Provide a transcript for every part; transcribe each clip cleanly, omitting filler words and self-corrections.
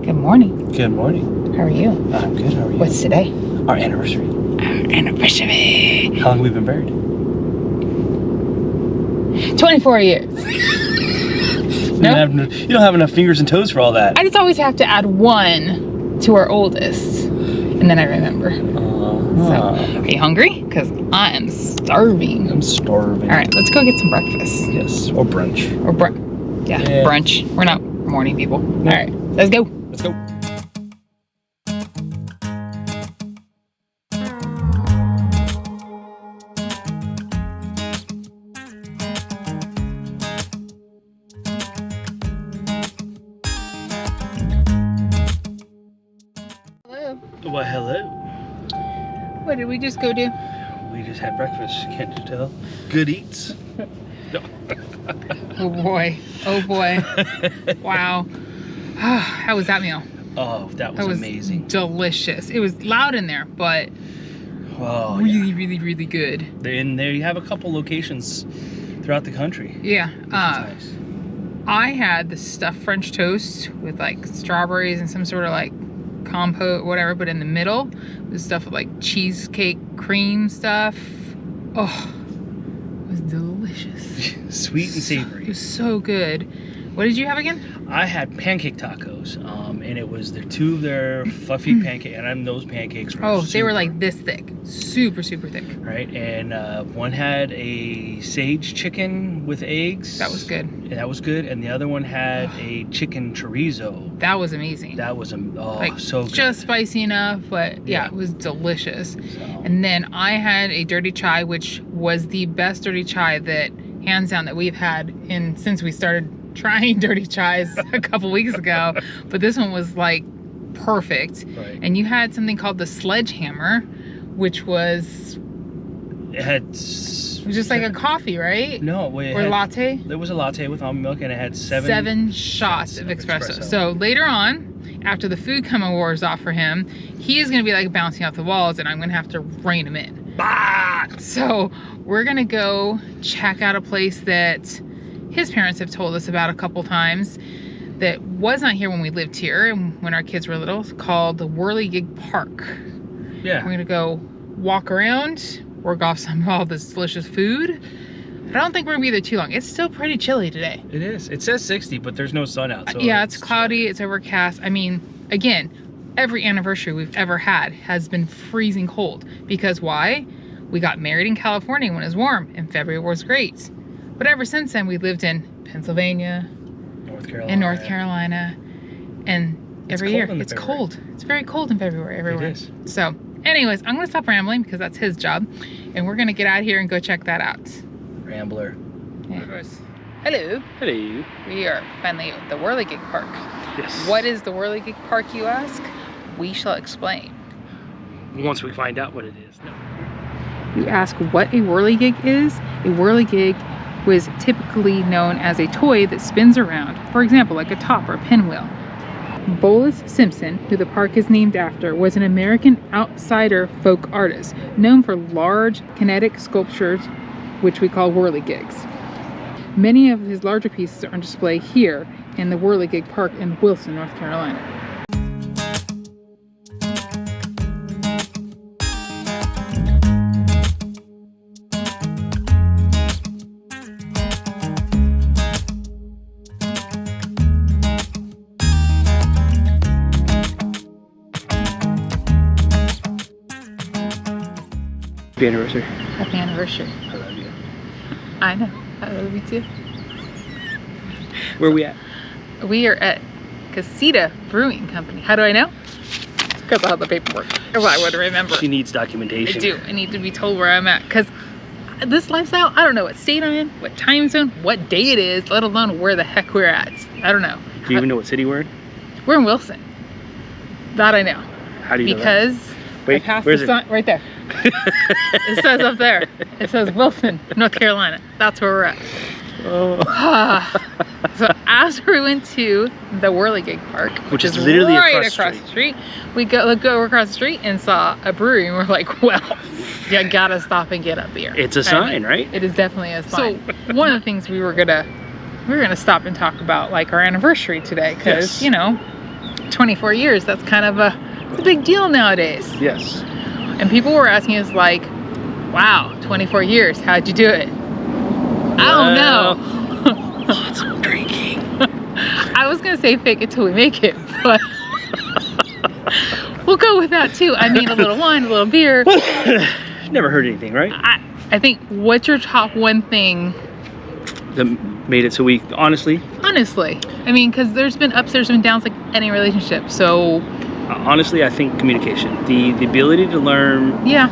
Good morning. Good morning. How are you? I'm good. How are you? What's today? Our anniversary. Our anniversary. How long have we been married? 24 years. No? You don't have enough fingers and toes for all that. I just always have to add one to our oldest. And then I remember. So, are you hungry? Because I am starving. I'm starving. All right, let's go get some breakfast. Yes, or brunch. Or brunch. We're not morning people. No. All right, let's go. Let's go. Hello. Well, hello. What did we just go do? We just had breakfast. Can't you tell? Good eats. No. Oh boy. Oh boy. Wow. How was that meal? Oh, that was amazing. Delicious. It was loud in there, but really good. And there you have a couple locations throughout the country. Yeah. Which is nice. I had the stuffed French toast with like strawberries and some sort of like compote, whatever, but in the middle was stuff with like cheesecake cream stuff. Oh, it was delicious. Sweet and savory. It was so good. What did you have again? I had pancake tacos, and it was two of their fluffy pancake, and those pancakes were they were like this thick, super thick. Right, and one had a sage chicken with eggs. That was good. And that was good, and the other one had a chicken chorizo. That was amazing. That was so good. Just spicy enough, but yeah, it was delicious. So. And then I had a dirty chai, which was the best dirty chai that, hands down, that we've had since we started trying dirty chais a couple weeks ago. But this one was like perfect. Right. And you had something called the sledgehammer, which was just like a coffee, right? No, latte. There was a latte with almond milk, and it had seven shots of espresso. So later on, after the food coma wears off for him, he is gonna be like bouncing off the walls, and I'm gonna have to rein him in. Bah! So we're gonna go check out a place that his parents have told us about a couple times that was not here when we lived here and when our kids were little, called the Whirligig Park. Yeah. We're gonna go walk around, work off some of all this delicious food. I don't think we're gonna be there too long. It's still pretty chilly today. It is. It says 60, but there's no sun out. So yeah, it's cloudy, it's overcast. I mean, again, every anniversary we've ever had has been freezing cold. Because why? We got married in California when it was warm, and February was great. But ever since then, we lived in Pennsylvania, North Carolina, and every year it's cold. It's very cold in February everywhere. It is. So, anyways, I'm gonna stop rambling because that's his job, and we're gonna get out of here and go check that out. Rambler. Anyways, hello. Hello. We are finally at the Whirligig Park. Yes. What is the Whirligig Park, you ask? We shall explain. Once we find out what it is. No. You ask what a whirligig is? A whirligig was typically known as a toy that spins around, for example, like a top or a pinwheel. Bolus Simpson, who the park is named after, was an American outsider folk artist known for large kinetic sculptures, which we call whirligigs. Many of his larger pieces are on display here in the Whirligig Park in Wilson, North Carolina. Happy anniversary. Happy anniversary. I love you. I know. I love you too. Where are we at? We are at Casita Brewing Company. How do I know? Because I have the paperwork. Well, I would remember. She needs documentation. I do. I need to be told where I'm at. Because this lifestyle, I don't know what state I'm in, what time zone, what day it is, let alone where the heck we're at. I don't know. Do you even know what city we're in? We're in Wilson. That I know. How do you know because that? Wait, I passed where's the sign right there. It says up there. It says Wilson, North Carolina. That's where we're at. Oh. So after we went to the Whirligig Park, which is literally right across the street, we go across the street and saw a brewery, and we're like, well, you gotta stop and get a beer. It's a sign, right? It is definitely a sign. So one of the things we were gonna stop and talk about, like our anniversary today, because yes. you know, 24 years, that's kind of a big deal nowadays. Yes. And people were asking us like, wow, 24 years, how'd you do it? I don't know. Lots of drinking. I was gonna say fake it till we make it, but we'll go with that too. I mean, a little wine, a little beer. Never heard anything, right? I think, what's your top one thing That made it so we, honestly, I mean, because there's been ups, there's been downs, like any relationship. So honestly, I think communication, the ability to learn yeah,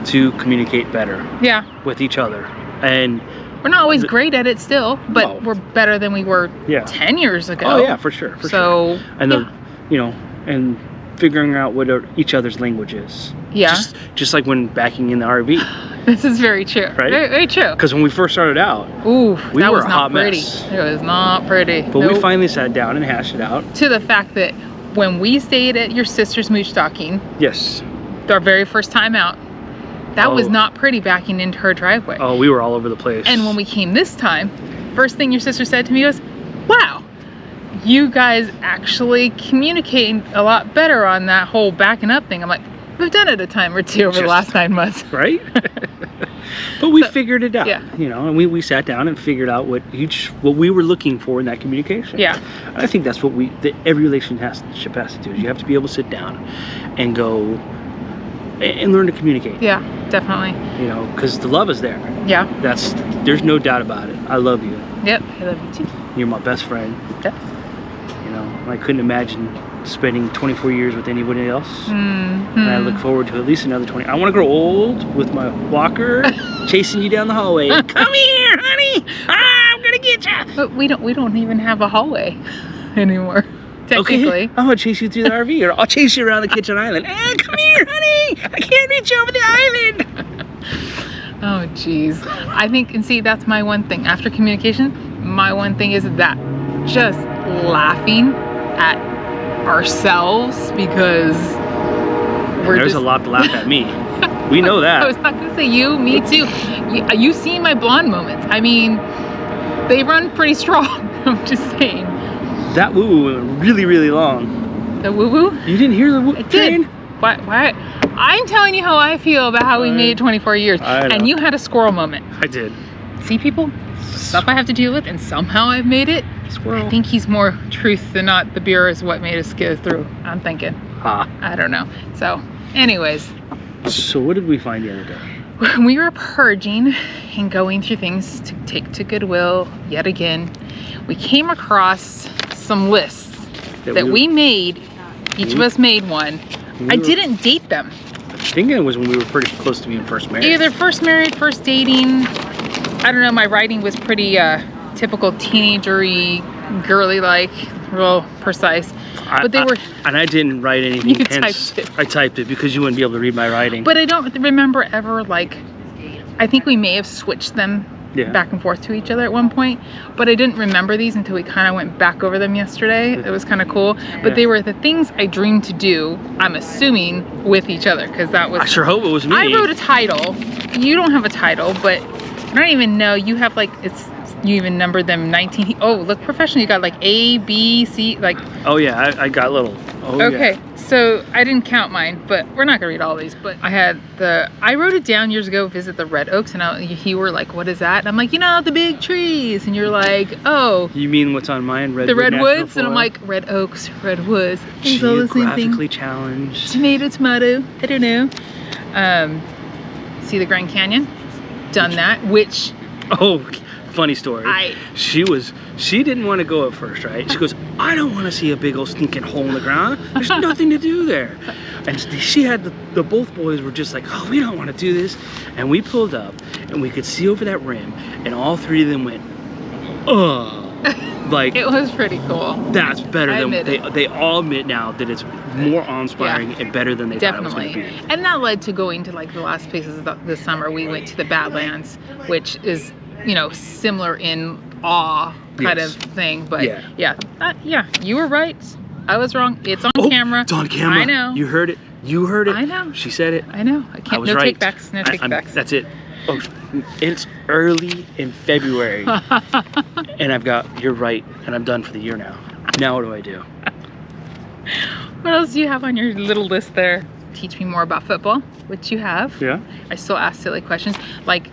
to communicate better yeah, with each other. And we're not always great at it still, but No. we're better than we were Yeah. 10 years ago. oh yeah, for sure, for sure. So And yeah. the, you know, and figuring out what each other's language is. Yeah. Just like when backing in the RV. This is very true. Right? Very, very true. Because when we first started out, Ooh, we that were was a not hot pretty. mess. It was not pretty. But Nope. we finally sat down and hashed it out. To the fact that when we stayed at your sister's mooch stocking, Yes. our very first time out, that was Oh. not pretty backing into her driveway. Oh, we were all over the place. And when we came this time, first thing your sister said to me was, wow, you guys actually communicate a lot better on that whole backing up thing. I'm like, we've done it a time or two over the last 9 months. Right? But we figured it out. yeah. You know, and we sat down and figured out what we were looking for in that communication. Yeah. And I think that's what every relationship has to do. Is you have to be able to sit down and go and learn to communicate. Yeah, definitely. You know, because the love is there. Yeah. There's no doubt about it. I love you. Yep. I love you too. You're my best friend. Yep. You know, I couldn't imagine spending 24 years with anybody else. Mm-hmm. And I look forward to at least another 20. I want to grow old with my walker, chasing you down the hallway. Come here, honey. I'm gonna get you. But we don't even have a hallway anymore. Technically. Okay, I'm gonna chase you through the RV, or I'll chase you around the kitchen island. Come here, honey. I can't reach over the island. Oh, geez. I think, and see, that's my one thing. After communication, my one thing is that just laughing at ourselves because There's a lot to laugh at me. We know I was that. not gonna say you, me too. You see my blonde moments. I mean, they run pretty strong. I'm just saying. That woo went really, really long. The woo woo? You didn't hear the woo It train? did. Why? I'm telling you how I feel about how we made it 24 years. I know. And you had a squirrel moment. I did. See, people? Stuff I have to deal with, and somehow I've made it. Squirrel. I think he's more truth than not. The beer is what made us get through. I'm thinking. Ah. I don't know. So, anyways, So what did we find the other day? we were purging and going through things to take to Goodwill yet again. We came across some lists that we made. Each of us made one. I didn't date them. I think it was when we were pretty close to being first married. Either first married, first dating. I don't know. My writing was pretty typical teenagery, girly-like, real precise. But they were. And I didn't write anything. You hence, typed it. I typed it because you wouldn't be able to read my writing. But I don't remember ever, like, I think we may have switched them Yeah. back and forth to each other at one point, but I didn't remember these until we kind of went back over them yesterday. It was kind of cool. But Yeah. they were the things I dreamed to do, I'm assuming, with each other, because that was. I sure hope it was me. I wrote a title. You don't have a title, but I don't even know. You have, like, you even numbered them 19. Oh, look professional. You got like A, B, C, like. Oh yeah, I got little. Oh, Okay, yeah. so I didn't count mine, but we're not gonna read all these. But I wrote it down years ago, visit the red oaks, and you were like, what is that? And I'm like, you know, the big trees. And you're like, oh. You mean what's on mine? The redwoods? And I'm like, red oaks, redwoods. It's all the same thing. Geographically challenged. Tomato. I don't know. See the Grand Canyon? Done that, which. Oh, funny story. I- She didn't want to go at first, right? She goes, I don't want to see a big old stinking hole in the ground. There's nothing to do there. And she had both boys were just like, oh, we don't want to do this. And we pulled up and we could see over that rim and all three of them went, ugh. Like, It was pretty cool. that's better I than admit they all admit now that it's more awe-inspiring and better than they thought it was Definitely. going to be. And that led to going to like the last places this summer. We went to the Badlands, which is, you know, similar in awe kind Yes. of thing. But Yeah. yeah, you were right. I was wrong. It's on camera. It's on camera. I know. You heard it. You heard it. I know. She said it. I know. I I can't. was No right. takebacks. No I'm- takebacks. That's it. Oh, it's early in February, and you're right, and I'm done for the year now. Now what do I do? What else do you have on your little list there? Teach me more about football, which you have. Yeah. I still ask silly questions. Like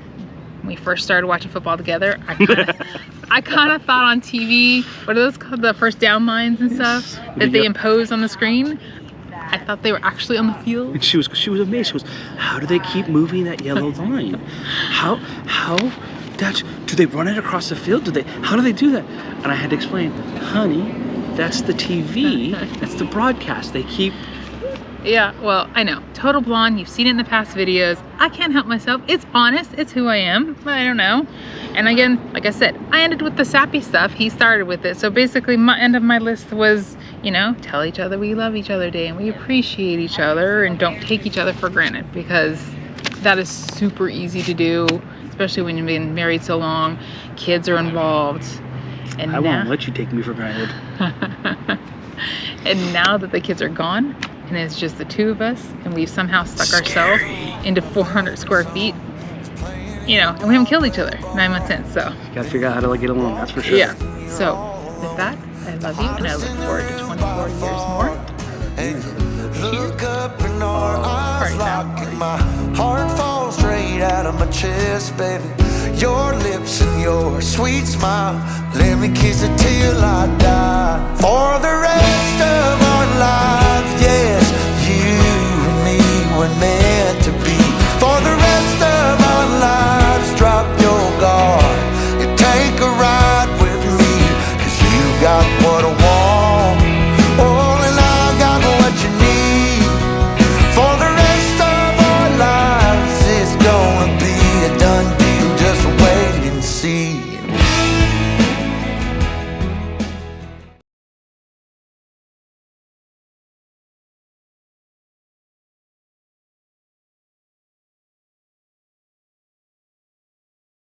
when we first started watching football together, I kind of thought on TV, what are those called? The first down lines and stuff that they impose on the screen. I thought they were actually on the field. And she was amazed. She goes, how do they keep moving that yellow line? How do they run it across the field? How do they do that? And I had to explain, honey, that's the TV. That's the broadcast. They keep. Yeah, well, I know. Total blonde. You've seen it in the past videos. I can't help myself. It's honest. It's who I am. But I don't know. And again, like I said, I ended with the sappy stuff. He started with it. So basically, my end of my list was, you know, tell each other we love each other day and we appreciate each other and don't take each other for granted, because that is super easy to do, especially when you've been married so long. Kids are involved. And I won't let you take me for granted. And now that the kids are gone, and it's just the two of us, and we've somehow stuck ourselves into 400 square feet, you know, and we haven't killed each other 9 months in, so. Gotta figure out how to like get along, that's for sure. Yeah, so with that, I love you, and I look forward to 24 years more. Look up in our eyes, like my heart falls straight out of my chest, baby. Your lips and your sweet smile, let me kiss it till I die. For the rest of our lives.